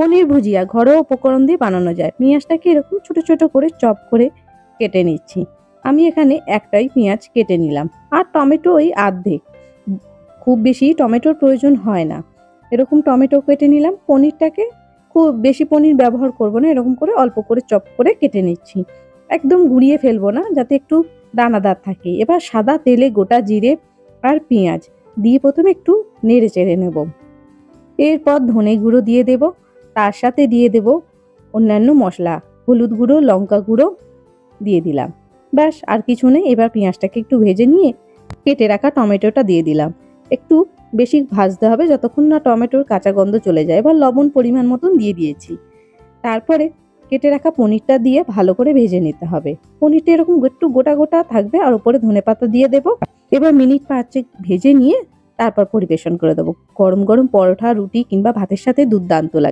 পনির ভুজিয়া ঘরোয়া উপকরণ দিয়ে বানানো যায়। পেঁয়াজটাকে এরকম ছোট ছোট করে চপ করে কেটে নিচ্ছি। আমি এখানে একটাই পেঁয়াজ কেটে নিলাম, আর টমেটো ওই আর্ধেক, খুব বেশি টমেটোর প্রয়োজন হয় না। এরকম টমেটো কেটে নিলাম। পনিরটাকে খুব বেশি পনির ব্যবহার করব না, এরকম করে অল্প করে চপ করে কেটে নিচ্ছি। একদম গুঁড়িয়ে ফেলবো না, যাতে একটু দানাদার থাকে। এবার সাদা তেলে গোটা জিরে আর পেঁয়াজ দিয়ে প্রথমে একটু নেড়ে চেড়ে নেব। এরপর ধনে গুঁড়ো দিয়ে দেব, তার সাথে দিয়ে দেব অন্যান্য মশলা, হলুদ গুঁড়ো, লঙ্কা গুঁড়ো দিয়ে দিলাম। ব্যাস, আর কিছু নেই। এবার পেঁয়াজটাকে একটু ভেজে নিয়ে কেটে রাখা টমেটোটা দিয়ে দিলাম। একটু বেশি ভাজতে হবে, যতক্ষণ না টমেটোর কাঁচা গন্ধ চলে যায়। এবার লবণ পরিমাণ মতন দিয়ে দিয়েছি। তারপরে কেটে রাখা পনিরটা দিয়ে ভালো করে ভেজে নিতে হবে। পনিরটা এরকম একটু গোটা গোটা থাকবে, আর উপরে ধনেপাতা দিয়ে দেব। এবার মিনিট 5 ভেজে নিয়ে তারপর পরিবেশন করে দেবো। গরম গরম পরোটা, রুটি কিংবা ভাতের সাথে দুর্দান্ত লাগে।